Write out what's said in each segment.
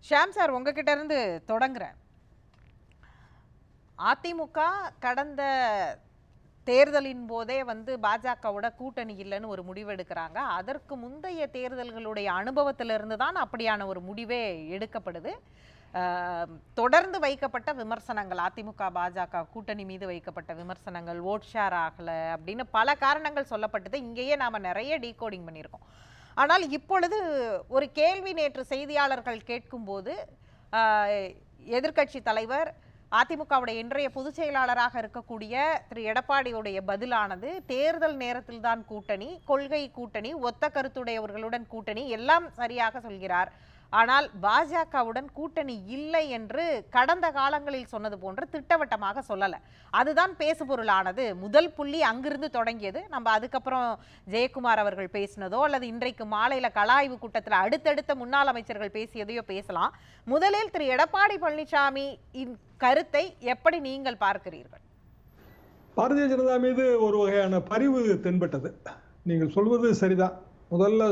Sham sir, உங்ககிட்ட இருந்து தொடங்குறேன். அதிமுக கடந்த தேர்தலின் போதே பாஜகவோட கூட்டணி இல்லைன்னு ஒரு முடிவு எடுக்கிறாங்க. அதற்கு முந்தைய தேர்தல்களுடைய அனுபவத்திலிருந்து தான் அப்படியான ஒரு முடிவே எடுக்கப்படுது. தொடர்ந்து வைக்கப்பட்ட விமர்சனங்கள், அதிமுக பாஜக கூட்டணி மீது வைக்கப்பட்ட விமர்சனங்கள், ஓட் ஷேர் ஆகலை அப்படின்னு பல காரணங்கள் சொல்லப்பட்டது. இங்கேயே நாம் நிறைய டீகோடிங் பண்ணியிருக்கோம். ஆனால் இப்பொழுது ஒரு கேள்வி நேற்று செய்தியாளர்கள் கேட்கும்போது எதிர்க்கட்சி தலைவர், அதிமுகவுடைய இன்றைய பொதுச் செயலாளராக இருக்கக்கூடிய திரு எடப்பாடியுடைய பதிலானது, தேர்தல் நேரத்தில் தான் கூட்டணி, கொள்கை கூட்டணி, ஒத்த கருத்துடையவர்களுடன் கூட்டணி, எல்லாம் சரியாக சொல்கிறார். ஆனால் பாஜகவுடன் கூட்டணி இல்லை என்று கடந்த காலங்களில் சொன்னது போன்று திட்டவட்டமாக சொல்லலை. அதுதான் பேசுபொருளானது. முதல் புள்ளி அங்கிருந்து தொடங்கியது. நம்ம அதுக்கப்புறம் ஜெயக்குமார் அவர்கள் பேசினதோ அல்லது இன்றைக்கு மாலையில் கலாய்வு கூட்டத்தில் அடுத்தடுத்த முன்னாள் அமைச்சர்கள் பேசியதையோ பேசலாம். முதலில் திரு எடப்பாடி பழனிசாமி கருத்தை எப்படி நீங்கள் பார்க்கிறீர்கள்? பாரதிய ஜனதா மீது ஒரு வகையான பரிவு தென்பட்டது. நீங்கள் சொல்வது சரிதான். முதல்ல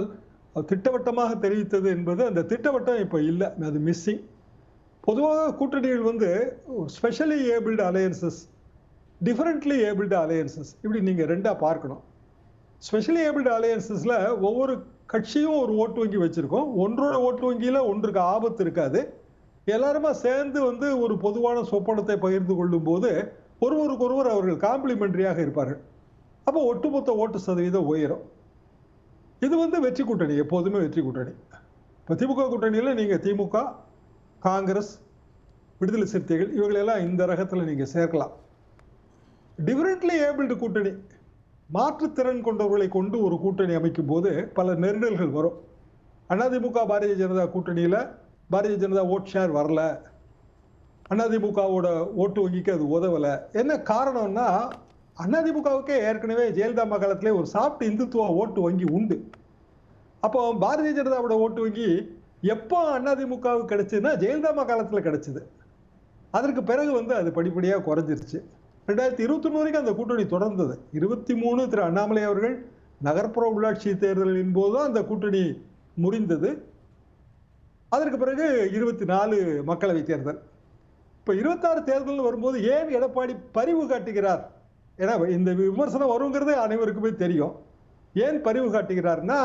திட்டவட்டமாக தெரிவித்தது என்பது, அந்த திட்டவட்டம் இப்போ இல்லை, அது மிஸ்ஸிங். பொதுவாக கூட்டணிகள் specially abled alliances, differently abled alliances, இப்படி நீங்கள் ரெண்டாக பார்க்கணும். ஸ்பெஷலி ஏபிள்டு அலையன்சஸில் ஒவ்வொரு கட்சியும் ஒரு ஓட்டு வங்கி வச்சுருக்கோம். ஒன்றோட ஓட்டு வங்கியில் ஒன்றுக்கு ஆபத்து இருக்காது. எல்லாருமா சேர்ந்து ஒரு பொதுவான சொப்பனத்தை பகிர்ந்து கொள்ளும் போது ஒருவருக்கொருவர் அவர்கள் காம்ப்ளிமெண்ட்ரியாக இருப்பார்கள். அப்போ ஒட்டுமொத்த ஓட்டு சதவீதம் உயரும். இது வெற்றி கூட்டணி, எப்போதுமே வெற்றி கூட்டணி. இப்போ திமுக கூட்டணியில் நீங்கள் திமுக, காங்கிரஸ், விடுதலை சிறுத்தைகள் இவங்களெல்லாம் இந்த ரகத்தில் நீங்கள் சேர்க்கலாம். டிஃபரெண்ட்லி ஏபிள்டு கூட்டணி, மாற்றுத்திறன் கொண்டவர்களை கொண்டு ஒரு கூட்டணி அமைக்கும் போது பல நெருடல்கள் வரும். அதிமுக பாரதிய ஜனதா கூட்டணியில் பாரதிய ஜனதா ஓட் ஷேர் வரல, அதிமுகவோட ஓட்டு வங்கிக்கு அது உதவலை. என்ன காரணம்னா, அதிமுகவுக்கே ஏற்கனவே ஜெயலலிதா காலத்திலே ஒரு சாப்பிட்டு இந்துத்துவ ஓட்டு வங்கி உண்டு. அப்போ பாரதிய ஜனதாவோட ஓட்டு வங்கி எப்போ அதிமுகவுக்கு கிடைச்சதுன்னா ஜெயலலிதா காலத்தில் கிடைச்சது. அதற்கு பிறகு அது படிப்படியாக குறைஞ்சிருச்சு. 2021 வரைக்கும் அந்த கூட்டணி தொடர்ந்தது. 23 திரு அண்ணாமலை அவர்கள் நகர்ப்புற உள்ளாட்சி தேர்தலின் போது தான் அந்த கூட்டணி முறிந்தது. அதற்கு பிறகு 24 மக்களவை தேர்தல். இப்போ 26 தேர்தல் வரும்போது ஏன் எடப்பாடி பரிவு காட்டுகிறார்? ஏன்னா இந்த விமர்சனம் வருங்கிறது அனைவருக்குமே தெரியும். ஏன் பரிவு காட்டுகிறார்னா,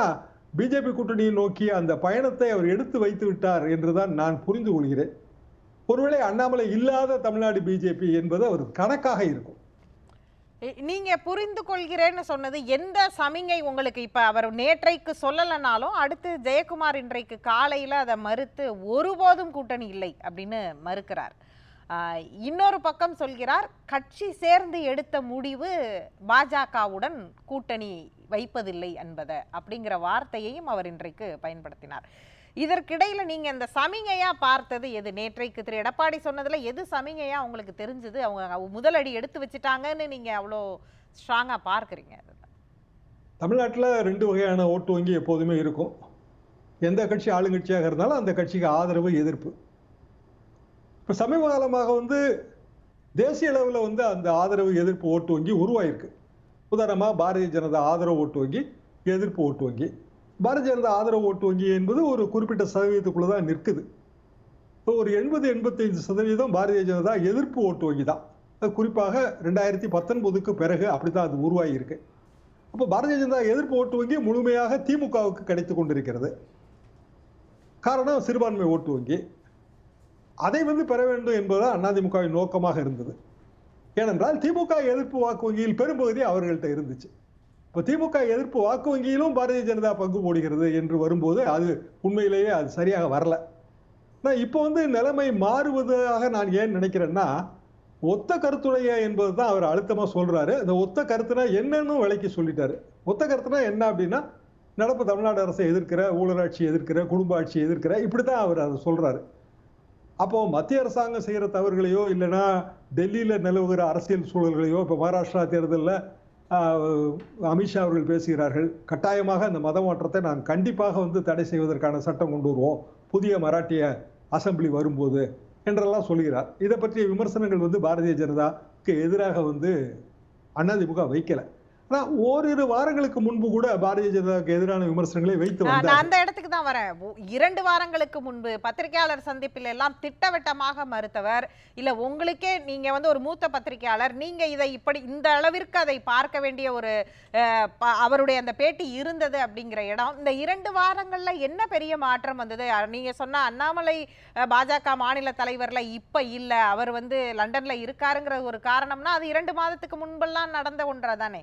பிஜேபி கூட்டணியை நோக்கி அந்த பயணத்தை அவர் எடுத்து வைத்து விட்டார் என்றுதான் நான் புரிந்து கொள்கிறேன். ஒருவேளை அண்ணாமலை இல்லாத தமிழ்நாடு பிஜேபி என்பது அவர் கணக்காக இருக்கும். நீங்க புரிந்து கொள்கிறேன்னு சொன்னது எந்த சமிங்கை உங்களுக்கு? இப்ப அவர் நேற்றைக்கு சொல்லலைனாலும் அடுத்து ஜெயக்குமார் இன்றைக்கு காலையில அதை மறுத்து ஒருபோதும் கூட்டணி இல்லை அப்படின்னு மறுக்கிறார். இன்னொரு பக்கம் சொல்கிறார், கட்சி சேர்ந்து எடுத்த முடிவு பாஜகவுடன் கூட்டணி வைப்பதில்லை என்பதை, அப்படிங்கிற வார்த்தையையும் அவர் இன்றைக்கு பயன்படுத்தினார். இதற்கிடையில நீங்க இந்த சமிங்கையா பார்த்தது எது? நேற்றைக்கு திரு எடப்பாடி சொன்னதுல எது சமிங்கையா உங்களுக்கு தெரிஞ்சது? அவங்க முதலடி எடுத்து வச்சுட்டாங்கன்னு நீங்க அவ்வளோ ஸ்ட்ராங்கா பார்க்குறீங்க? தமிழ்நாட்டில் 2 வகையான ஓட்டு வங்கி எப்போதுமே இருக்கும். எந்த கட்சி ஆளுங்கட்சியாக இருந்தாலும் அந்த கட்சிக்கு ஆதரவு, எதிர்ப்பு. இப்போ சமீப காலமாக தேசிய அளவில் அந்த ஆதரவு எதிர்ப்பு ஓட்டு வங்கி உருவாயிருக்கு. உதாரணமாக பாரதிய ஜனதா ஆதரவு ஓட்டு வங்கி, எதிர்ப்பு ஓட்டு வங்கி. பாரதிய ஜனதா ஆதரவு ஓட்டு வங்கி என்பது ஒரு குறிப்பிட்ட சதவீதத்துக்குள்ள தான் நிற்குது. இப்போ ஒரு 80-85% பாரதிய ஜனதா எதிர்ப்பு ஓட்டு வங்கி தான். குறிப்பாக 2019க்கு பிறகு அப்படித்தான் அது உருவாகியிருக்கு. அப்போ பாரதிய ஜனதா எதிர்ப்பு ஓட்டு வங்கி முழுமையாக திமுகவுக்கு கிடைத்து கொண்டிருக்கிறது. காரணம் சிறுபான்மை ஓட்டு வங்கி. அதை பெற வேண்டும் என்பதுதான் அதிமுகவின் நோக்கமாக இருந்தது. ஏனென்றால் திமுக எதிர்ப்பு வாக்கு வங்கியில் பெரும்பகுதி அவர்கள்ட்ட இருந்துச்சு. இப்போ திமுக எதிர்ப்பு வாக்கு வங்கியிலும் பாரதிய ஜனதா பங்கு போடுகிறது என்று வரும்போது அது உண்மையிலேயே அது சரியாக வரல. ஆனால் இப்போ நிலைமை மாறுவதாக நான் ஏன் நினைக்கிறேன்னா, ஒத்த கருத்துடைய என்பது தான் அவர் அழுத்தமாக சொல்றாரு. அந்த ஒத்த கருத்துனா என்னன்னு விளக்கி சொல்லிட்டாரு. ஒத்த கருத்துனா என்ன அப்படின்னா, நடப்பு தமிழ்நாடு அரசை எதிர்க்கிற, ஊழலாட்சி எதிர்க்கிற, குடும்ப ஆட்சி எதிர்க்கிற, இப்படி தான் அவர் அதை சொல்றாரு. அப்போ மத்திய அரசாங்கம் செய்கிற தவறுகளையோ இல்லைன்னா டெல்லியில் நிலவுகிற அரசியல் சூழல்களையோ, இப்போ மகாராஷ்டிரா தேர்தலில் அமித்ஷா அவர்கள் பேசுகிறார்கள், கட்டாயமாக அந்த மத மாற்றத்தை நான் கண்டிப்பாக தடை செய்வதற்கான சட்டம் கொண்டு வருவோம் புதிய மராட்டிய அசம்பிளி வரும்போது என்றெல்லாம் சொல்கிறார். இதை பற்றிய விமர்சனங்கள் பாரதிய ஜனதாவுக்கு எதிராக அதிமுக வைக்கலை. ஆனா ஓரிரு வாரங்களுக்கு முன்பு கூட பாரதிய ஜனதாவுக்கு எதிரான விமர்சனங்களை வைத்து நான் வந்தார். அந்த இடத்துக்கு தான் வரேன். 2 வாரங்களுக்கு முன்பு பத்திரிகையாளர் சந்திப்பில் எல்லாம் திட்டவட்டமாக மறுத்தவர், இல்ல உங்களுக்கே நீங்க வந்து ஒரு மூத்த பத்திரிகையாளர், நீங்க இதை இப்படி இந்த அளவிற்கு அதை பார்க்க வேண்டிய ஒரு அவருடைய அந்த பேட்டி இருந்தது அப்படிங்கிற இடம். இந்த 2 வாரங்கள்ல என்ன பெரிய மாற்றம் வந்தது? நீங்க சொன்ன அண்ணாமலை பாஜக மாநில தலைவர்ல இப்ப இல்ல, அவர் வந்து லண்டன்ல இருக்காருங்கிற ஒரு காரணம்னா அது 2 மாதத்துக்கு முன்பெல்லாம் நடந்த ஒன்றாதானே?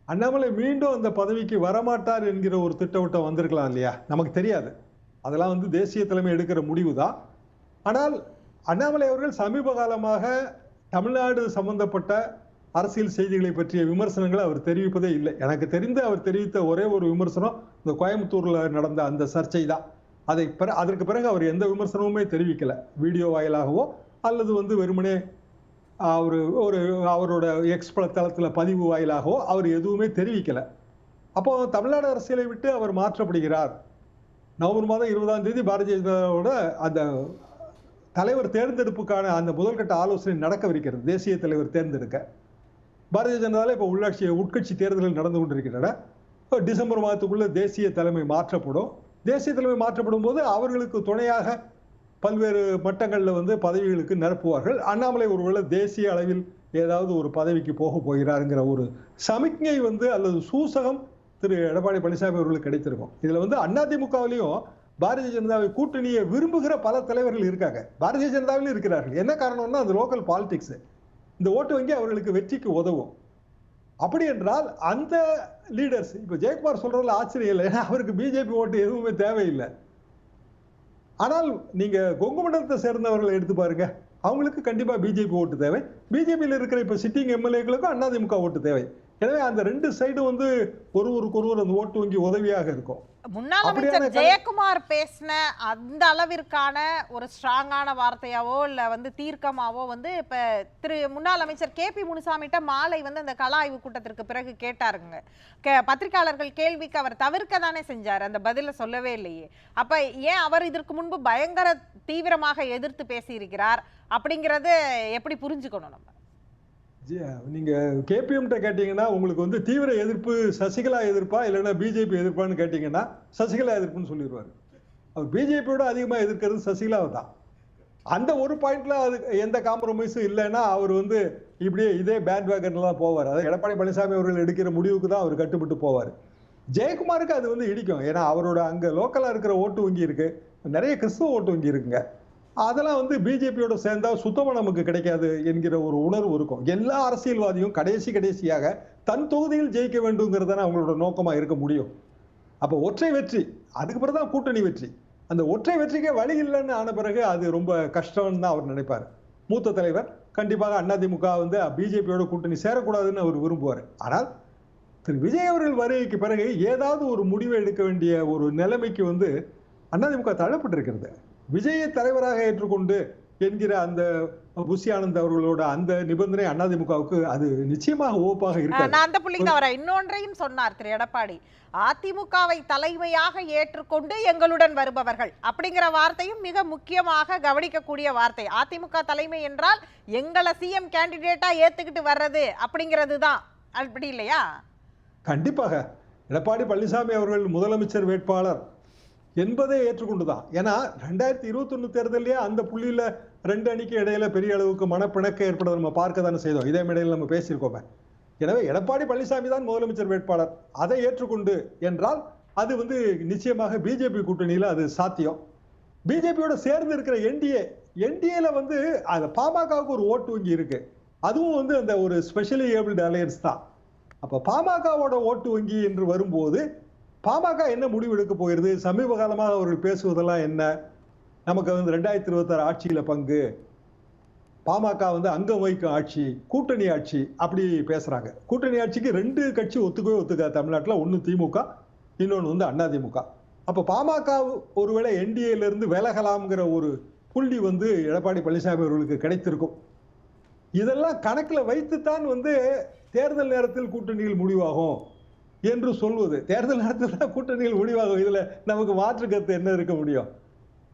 அண்ணாமலை மீண்டும் அந்த பதவிக்கு வரமாட்டார் என்கிற ஒரு திட்டவட்டம் வந்திருக்கலாம் இல்லையா? நமக்கு தெரியாது. அதெல்லாம் வந்து தேசிய தலைமை எடுக்கிற முடிவு தான். ஆனால் அண்ணாமலை அவர்கள் சமீப காலமாக தமிழ்நாடு சம்பந்தப்பட்ட அரசியல் செய்திகளை பற்றிய விமர்சனங்களை அவர் தெரிவிப்பதே இல்லை. எனக்கு தெரிந்து அவர் தெரிவித்த ஒரே ஒரு விமர்சனம் இந்த கோயம்புத்தூர்ல நடந்த அந்த சர்ச்சை தான். அதற்கு பிறகு அவர் எந்த விமர்சனமுமே தெரிவிக்கல. வீடியோ வாயிலாகவோ அல்லது வந்து வெறுமனே அவரோட எக்ஸ் தளத்துல பதிவு வாயிலாகவோ அவர் எதுவுமே தெரிவிக்கல. அப்போ தமிழ்நாடு அரசியலை விட்டு அவர் மாற்றப்படுகிறார். நவம்பர் மாதம் 20ஆம் தேதி பாரதிய ஜனதாவோட அந்த தலைவர் தேர்ந்தெடுப்புக்கான அந்த முதல்கட்ட ஆலோசனை நடக்கவிருக்கிறது. தேசிய தலைவர் தேர்ந்தெடுக்க பாரதிய ஜனதாவில் இப்போ உட்கட்சி தேர்தல்கள் நடந்து கொண்டிருக்கின்றன. டிசம்பர் மாதத்துக்குள்ள தேசிய தலைமை மாற்றப்படும். தேசிய தலைமை மாற்றப்படும் போது அவர்களுக்கு துணையாக பல்வேறு மட்டங்களில் வந்து பதவிகளுக்கு நிரப்புவார்கள். அண்ணாமலை ஒருவேளை தேசிய அளவில் ஏதாவது ஒரு பதவிக்கு போக போகிறாருங்கிற ஒரு சமிக்ஞை வந்து அல்லது சூசகம் திரு எடப்பாடி பழனிசாமி அவர்களுக்கு கிடைத்திருக்கும். இதுல வந்து அதிமுகவிலையும் பாரதிய ஜனதாவை கூட்டணியை விரும்புகிற பல தலைவர்கள் இருக்காங்க. பாரதிய ஜனதாவிலும் இருக்கிறார்கள். என்ன காரணம்னா அந்த லோக்கல் பாலிடிக்ஸ், இந்த ஓட்டு வங்கி அவர்களுக்கு வெற்றிக்கு உதவும். அப்படி என்றால் அந்த லீடர்ஸ், இப்ப ஜெயக்குமார் சொல்றதுல ஆச்சரியம் இல்லை. ஏன்னா அவருக்கு பிஜேபி ஓட்டு எதுவுமே தேவையில்லை. ஆனால் நீங்க கொங்கு மண்டலத்தை சேர்ந்தவர்களை எடுத்து பாருங்க, அவங்களுக்கு கண்டிப்பா பிஜேபி ஓட்டு தேவை. பிஜேபியில் இருக்கிற இப்ப சிட்டிங் எம்எல்ஏக்களுக்கும் அதிமுக ஓட்டு தேவை. எனவே அந்த 2 சைடும் வந்து ஒருவருக்கொருவர் அந்த ஓட்டு வங்கி உதவியாக இருக்கும். முன்னாள் அமைச்சர் ஜெயக்குமார் பேசின அந்த அளவிற்கான ஒரு ஸ்ட்ராங்கான வார்த்தையாவோ இல்ல வந்து தீர்க்கமாவோ வந்து இப்ப முன்னாள் அமைச்சர் KP முனுசாமிட்ட மாலை வந்து அந்த கள ஆய்வு கூட்டத்திற்கு பிறகு கேட்டாருங்க. பத்திரிகையாளர்கள் கேள்விக்கு அவர் தவிர்க்க தானே செஞ்சார், அந்த பதில சொல்லவே இல்லையே. அப்ப ஏன் அவர் இதற்கு முன்பு பயங்கர தீவிரமாக எதிர்த்து பேசியிருக்கிறார் அப்படிங்கறது எப்படி புரிஞ்சுக்கணும் நம்ம? நீங்க KPM கேட்டீங்கன்னா உங்களுக்கு வந்து தீவிர எதிர்ப்பு சசிகலா எதிர்ப்பா இல்லைன்னா பிஜேபி எதிர்ப்பான்னு கேட்டீங்கன்னா சசிகலா எதிர்ப்புன்னு சொல்லிடுவாரு. அவர் பிஜேபியோட அதிகமா எதிர்க்கிறது சசிகலாவை தான். அந்த ஒரு பாயிண்ட்ல அது எந்த காம்ப்ரமைஸும் இல்லைன்னா அவர் வந்து இப்படியே இதே பேண்ட் வேகன்லாம் போவார். அதாவது எடப்பாடி பழனிசாமி அவர்கள் எடுக்கிற முடிவுக்கு தான் அவர் கட்டுப்பட்டு போவார். ஜெயக்குமாருக்கு அது வந்து இடிக்கும். ஏன்னா அவரோட அங்க லோக்கலா இருக்கிற ஓட்டு வங்கி இருக்கு, நிறைய கிறிஸ்துவ ஓட்டு வங்கி இருக்குங்க. அதெல்லாம் வந்து பிஜேபியோட சேர்ந்தா சுத்தமா நமக்கு கிடைக்காது என்கிற ஒரு உணர்வு இருக்கும். எல்லா அரசியல்வாதியும் கடைசியாக தன் தொகுதியில் ஜெயிக்க வேண்டும்ங்கிறதான அவங்களோட நோக்கமா இருக்க முடியும். அப்ப ஒற்றை வெற்றி, அதுக்கு பிறகுதான் கூட்டணி வெற்றி. அந்த ஒற்றை வெற்றிக்கே வழி இல்லைன்னு ஆன பிறகு அது ரொம்ப கஷ்டம்னு தான் அவர் நினைப்பாரு. மூத்த தலைவர் கண்டிப்பாக அதிமுக வந்து பிஜேபியோட கூட்டணி சேரக்கூடாதுன்னு அவர் விரும்புவார். ஆனால் திரு விஜய் அவர்கள் வருகைக்கு பிறகு ஏதாவது ஒரு முடிவை எடுக்க வேண்டிய ஒரு நிலைமைக்கு வந்து அதிமுக தள்ளப்பட்டிருக்கிறது. விஜயை தலைவராக ஏற்றுக்கொண்டு என்கிற அந்த புஷி ஆனந்த் அவர்களோட அந்த நிபந்தனை அதிமுகவுக்கு அது நிச்சயமாக ஓப்பாக இருக்காது. நான் அந்த புள்ளிக்கு தான் வரேன். இன்னொன்றையும் சொன்னார் திரு எடப்பாடி, அதிமுகவை தலைமையாக ஏற்றுக்கொண்டு எங்களுடன் வருபவர்கள் அப்படிங்கிற வார்த்தையும் மிக முக்கியமாக கவனிக்கக்கூடிய வார்த்தை. அதிமுக தலைமை என்றால் எங்களை சிஎம் கேண்டிடேட்டா ஏத்துக்கிட்டு வர்றது அப்படிங்கிறது தான், அப்படி இல்லையா? கண்டிப்பாக எடப்பாடி பழனிசாமி அவர்கள் முதலமைச்சர் வேட்பாளர் என்பதை ஏற்றுக்கொண்டுதான். ஏன்னா 2021 தேர்தலே அந்த புள்ளியில 2 அணிக்கு இடையில பெரிய அளவுக்கு மனப்பிணக்க ஏற்படுவதை நம்ம பார்க்க தானே செய்தோம். இதே மேடையில் நம்ம பேசியிருக்கோமே. எனவே எடப்பாடி பழனிசாமி தான் முதலமைச்சர் வேட்பாளர், அதை ஏற்றுக்கொண்டு என்றால் அது வந்து நிச்சயமாக பிஜேபி கூட்டணியில அது சாத்தியம். பிஜேபியோட சேர்ந்து இருக்கிற என்டிஏல வந்து அந்த பாமகவுக்கு ஒரு ஓட்டு வங்கி இருக்கு. அதுவும் வந்து அந்த ஒரு ஸ்பெஷலி ஏபிள்டு அலையன்ஸ் தான். அப்ப பாமகவோட ஓட்டு வங்கி என்று வரும்போது பாமக என்ன முடிவு எடுக்க போகிறது? சமீப காலமாக அவர்கள் பேசுவதெல்லாம் என்ன? நமக்கு வந்து 2026 ஆட்சியில பங்கு, பாமக வந்து அங்கம் வகிக்கும் ஆட்சி, கூட்டணி ஆட்சி அப்படி பேசுறாங்க. கூட்டணி ஆட்சிக்கு 2 கட்சி ஒத்துக்காது தமிழ்நாட்டில். ஒன்னு திமுக, இன்னொன்னு வந்து அதிமுக. அப்ப பாமக ஒருவேளை என்டிஏல இருந்து விலகலாம்ங்கிற ஒரு புள்ளி வந்து எடப்பாடி பழனிசாமி அவர்களுக்கு கிடைத்திருக்கும். இதெல்லாம் கணக்குல வைத்துத்தான் வந்து தேர்தல் நேரத்தில் கூட்டணியில் முடிவாகும் என்று சொல்வது. தேர்தல் நேரத்தில் கூட்டணியில் முடிவாகும். இதுல நமக்கு மாற்று கருத்து என்ன இருக்க முடியும்?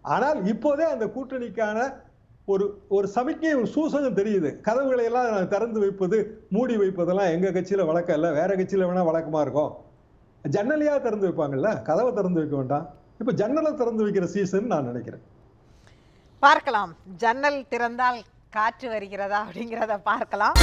ஆனால் இப்போதே அந்த கூட்டணிக்கான ஒரு ஒரு சமிக்கை, ஒரு சூசகம் தெரியுது. கதவுகளை எல்லாம் திறந்து வைப்பது, மூடி வைப்பதெல்லாம் எங்க கட்சியில வழக்கம் இல்ல, வேற கட்சியில வேணா வழக்கமா இருக்கும். ஜன்னலையா திறந்து வைப்பாங்கல்ல, கதவை திறந்து வைக்க வேண்டாம். இப்ப ஜன்னலை திறந்து வைக்கிற சீசன் நான் நினைக்கிறேன். பார்க்கலாம், ஜன்னல் திறந்தால் காற்று வருகிறதா அப்படிங்கிறத பார்க்கலாம்.